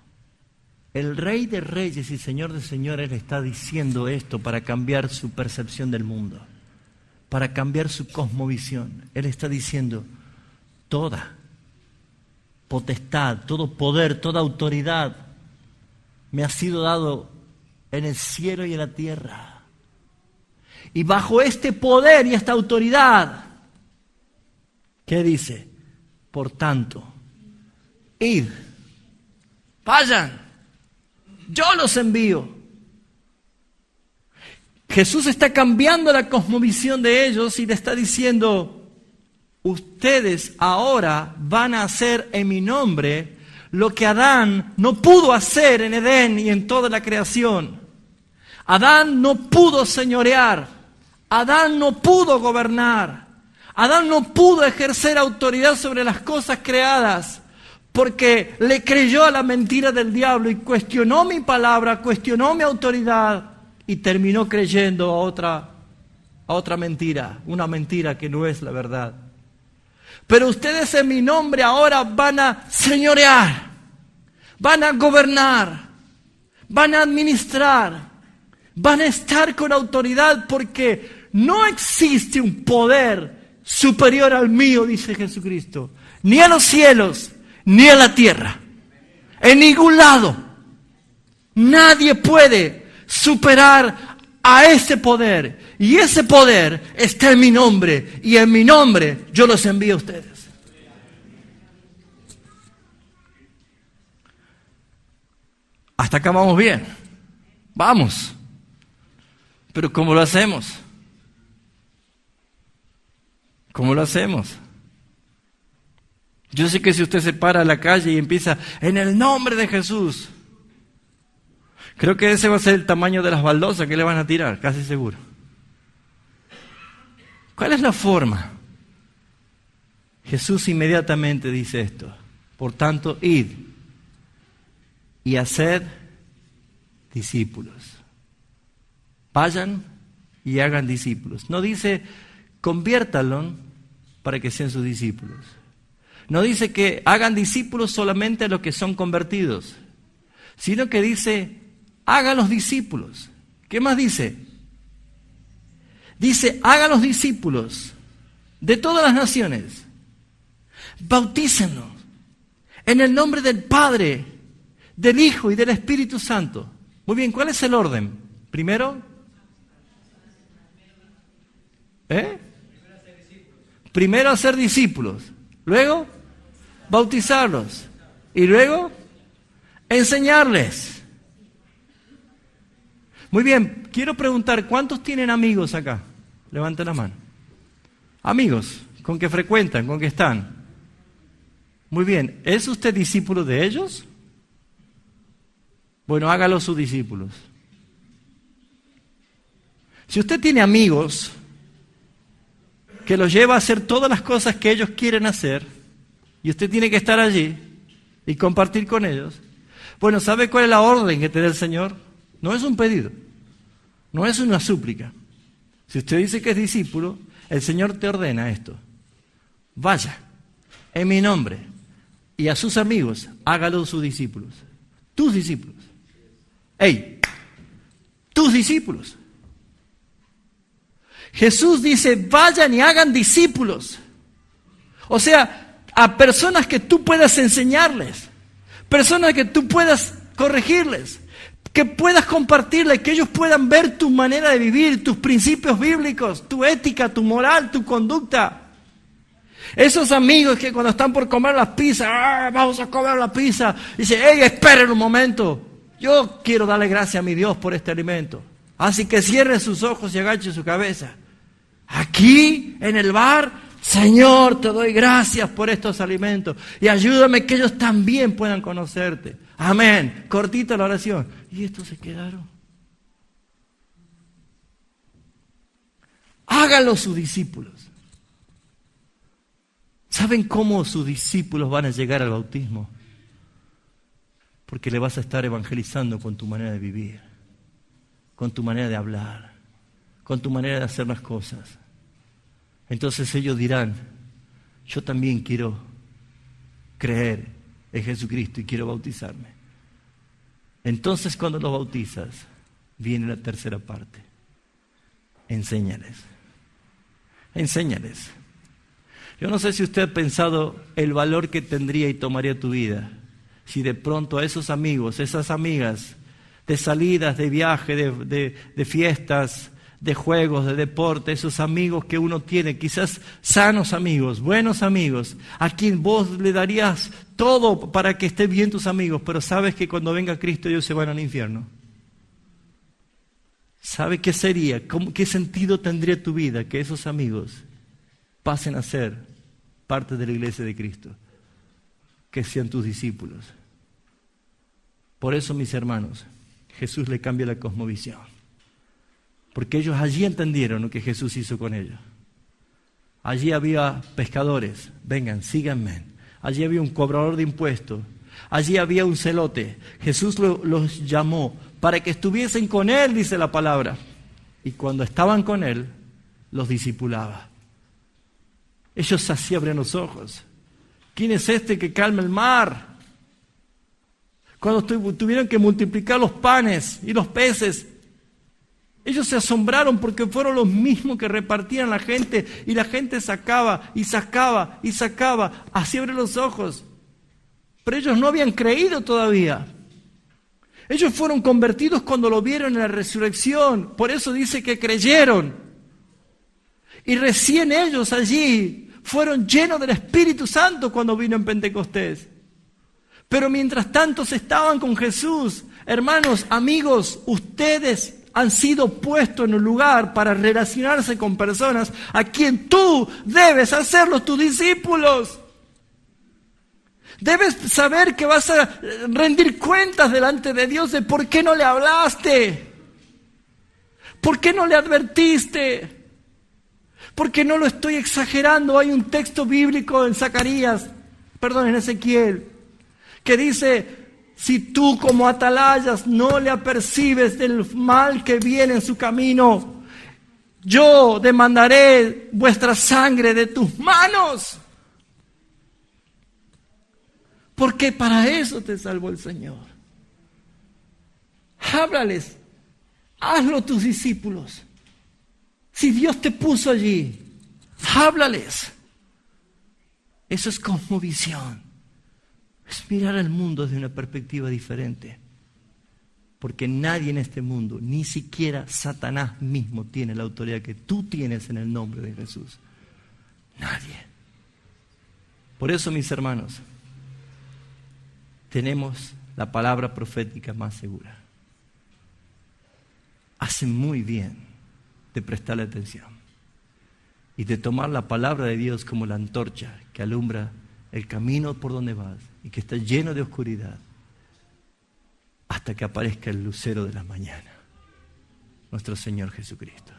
el Rey de Reyes y Señor de Señores, le está diciendo esto para cambiar su percepción del mundo, para cambiar su cosmovisión. Él está diciendo: toda potestad, todo poder, toda autoridad me ha sido dado en el cielo y en la tierra. Y bajo este poder y esta autoridad, ¿qué dice? Por tanto, id, vayan, yo los envío. Jesús está cambiando la cosmovisión de ellos y le está diciendo: ustedes ahora van a hacer en mi nombre lo que Adán no pudo hacer en Edén y en toda la creación. Adán no pudo señorear, Adán no pudo gobernar, Adán no pudo ejercer autoridad sobre las cosas creadas, porque le creyó a la mentira del diablo y cuestionó mi palabra, cuestionó mi autoridad y terminó creyendo a otra mentira, una mentira que no es la verdad. Pero ustedes en mi nombre ahora van a señorear, van a gobernar, van a administrar, van a estar con autoridad porque no existe un poder superior al mío, dice Jesucristo, ni a los cielos, ni a la tierra, en ningún lado. Nadie puede superar a ese poder. Y ese poder está en mi nombre. Y en mi nombre yo los envío a ustedes. Hasta acá vamos bien. Vamos. Pero ¿cómo lo hacemos? ¿Cómo lo hacemos? Yo sé que si usted se para a la calle y empieza en el nombre de Jesús, creo que ese va a ser el tamaño de las baldosas que le van a tirar, casi seguro. ¿Cuál es la forma? Jesús inmediatamente dice esto. Por tanto, id y haced discípulos. Vayan y hagan discípulos. No dice conviértanlos para que sean sus discípulos. No dice que hagan discípulos solamente a los que son convertidos, sino que dice hagan los discípulos. ¿Qué más dice? Dice, hagan los discípulos de todas las naciones. Bautícenlos en el nombre del Padre, del Hijo y del Espíritu Santo. Muy bien, ¿cuál es el orden? Primero, primero hacer discípulos. Luego, bautizarlos. Y luego, enseñarles. Muy bien, quiero preguntar, ¿cuántos tienen amigos acá? Levanten la mano. Amigos, con que frecuentan, con que están. Muy bien, ¿es usted discípulo de ellos? Bueno, hágalo sus discípulos. Si usted tiene amigos que los lleva a hacer todas las cosas que ellos quieren hacer, y usted tiene que estar allí y compartir con ellos, bueno, ¿sabe cuál es la orden que te da el Señor? No es un pedido, no es una súplica. Si usted dice que es discípulo, el Señor te ordena esto. Vaya, en mi nombre, y a sus amigos, hágalo sus discípulos. Tus discípulos. ¡Ey! Tus discípulos. Jesús dice, vayan y hagan discípulos. O sea, a personas que tú puedas enseñarles, personas que tú puedas corregirles, que puedas compartirles, que ellos puedan ver tu manera de vivir, tus principios bíblicos, tu ética, tu moral, tu conducta. Esos amigos que cuando están por comer las pizzas, vamos a comer la pizza, dicen, hey, esperen un momento, yo quiero darle gracias a mi Dios por este alimento. Así que cierren sus ojos y agachen su cabeza. Aquí, en el bar, Señor, te doy gracias por estos alimentos y ayúdame que ellos también puedan conocerte. Amén. Cortita la oración. Y estos se quedaron. Háganlo sus discípulos. ¿Saben cómo sus discípulos van a llegar al bautismo? Porque le vas a estar evangelizando con tu manera de vivir, con tu manera de hablar, con tu manera de hacer las cosas. Entonces ellos dirán, yo también quiero creer en Jesucristo y quiero bautizarme. Entonces cuando los bautizas, viene la tercera parte. Enséñales. Enséñales. Yo no sé si usted ha pensado el valor que tendría y tomaría tu vida si de pronto a esos amigos, esas amigas, de salidas, de viaje, de fiestas, de juegos, de deporte, esos amigos que uno tiene, quizás sanos amigos, buenos amigos, a quien vos le darías todo para que estén bien tus amigos, pero sabes que cuando venga Cristo ellos se van al infierno. ¿Sabe qué sería? ¿Qué sentido tendría tu vida que esos amigos pasen a ser parte de la iglesia de Cristo? Que sean tus discípulos. Por eso, mis hermanos, Jesús le cambia la cosmovisión. Porque ellos allí entendieron lo que Jesús hizo con ellos. Allí había pescadores, vengan, síganme. Allí había un cobrador de impuestos. Allí había un celote. Jesús los llamó para que estuviesen con Él, dice la palabra. Y cuando estaban con Él, los discipulaba. Ellos así abren los ojos. ¿Quién es este que calma el mar? cuando tuvieron que multiplicar los panes y los peces. Ellos se asombraron porque fueron los mismos que repartían la gente, y la gente sacaba y sacaba y sacaba. Así abre los ojos. Pero ellos no habían creído todavía. Ellos fueron convertidos cuando lo vieron en la resurrección. Por eso dice que creyeron. Y recién ellos allí fueron llenos del Espíritu Santo cuando vino en Pentecostés. Pero mientras tanto estaban con Jesús. Hermanos, amigos, ustedes han sido puestos en un lugar para relacionarse con personas a quien tú debes hacerlos tus discípulos. Debes saber que vas a rendir cuentas delante de Dios de por qué no le hablaste, por qué no le advertiste, porque no lo estoy exagerando. Hay un texto bíblico en en Ezequiel, que dice: si tú como atalayas no le apercibes del mal que viene en su camino, yo demandaré vuestra sangre de tus manos. Porque para eso te salvó el Señor. Háblales, hazlo tus discípulos. Si Dios te puso allí, háblales. Eso es cosmovisión. Es mirar al mundo desde una perspectiva diferente. Porque nadie en este mundo, ni siquiera Satanás mismo, tiene la autoridad que tú tienes en el nombre de Jesús. Nadie. Por eso, mis hermanos, tenemos la palabra profética más segura. Hacen muy bien de prestarle atención y de tomar la palabra de Dios como la antorcha que alumbra el camino por donde vas y que está lleno de oscuridad hasta que aparezca el lucero de la mañana, nuestro Señor Jesucristo.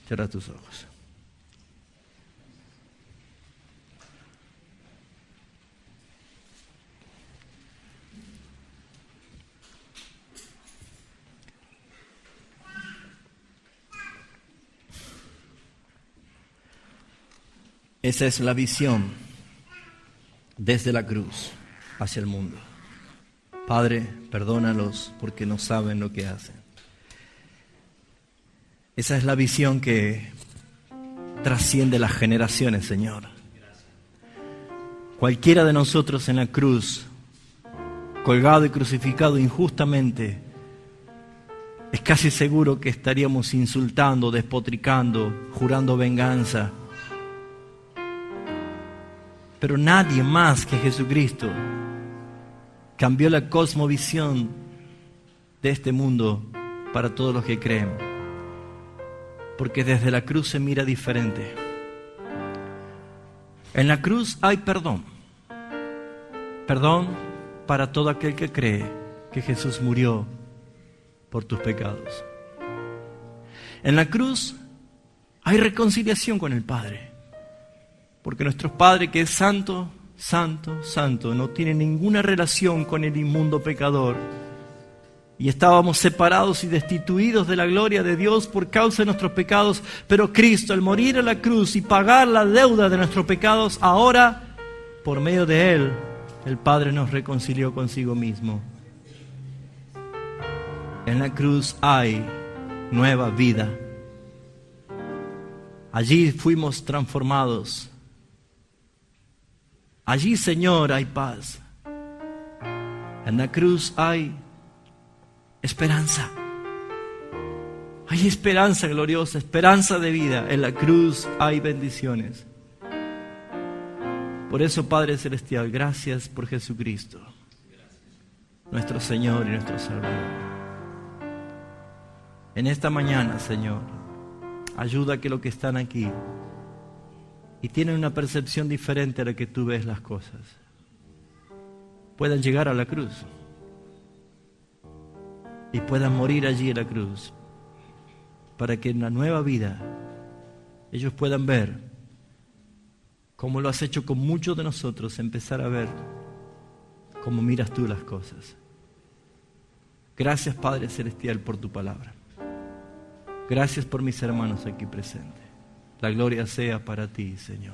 Cierra tus ojos. Esa es la visión desde la cruz hacia el mundo. Padre, perdónalos porque no saben lo que hacen. Esa es la visión que trasciende las generaciones, Señor. Cualquiera de nosotros en la cruz, colgado y crucificado injustamente, es casi seguro que estaríamos insultando, despotricando, jurando venganza. Pero nadie más que Jesucristo cambió la cosmovisión de este mundo para todos los que creen. Porque desde la cruz se mira diferente. En la cruz hay perdón. Perdón para todo aquel que cree que Jesús murió por tus pecados. En la cruz hay reconciliación con el Padre. Porque nuestro Padre, que es santo, santo, santo, no tiene ninguna relación con el inmundo pecador. Y estábamos separados y destituidos de la gloria de Dios por causa de nuestros pecados. Pero Cristo, al morir en la cruz y pagar la deuda de nuestros pecados, ahora, por medio de Él, el Padre nos reconcilió consigo mismo. En la cruz hay nueva vida. Allí fuimos transformados. Allí, Señor, hay paz. En la cruz hay esperanza. Hay esperanza gloriosa, esperanza de vida. En la cruz hay bendiciones. Por eso, Padre Celestial, gracias por Jesucristo, nuestro Señor y nuestro Salvador. En esta mañana, Señor, ayuda a que los que están aquí y tienen una percepción diferente a la que tú ves las cosas, puedan llegar a la cruz y puedan morir allí en la cruz, para que en la nueva vida ellos puedan ver, como lo has hecho con muchos de nosotros, empezar a ver cómo miras tú las cosas. Gracias, Padre Celestial, por tu palabra. Gracias por mis hermanos aquí presentes. La gloria sea para ti, Señor.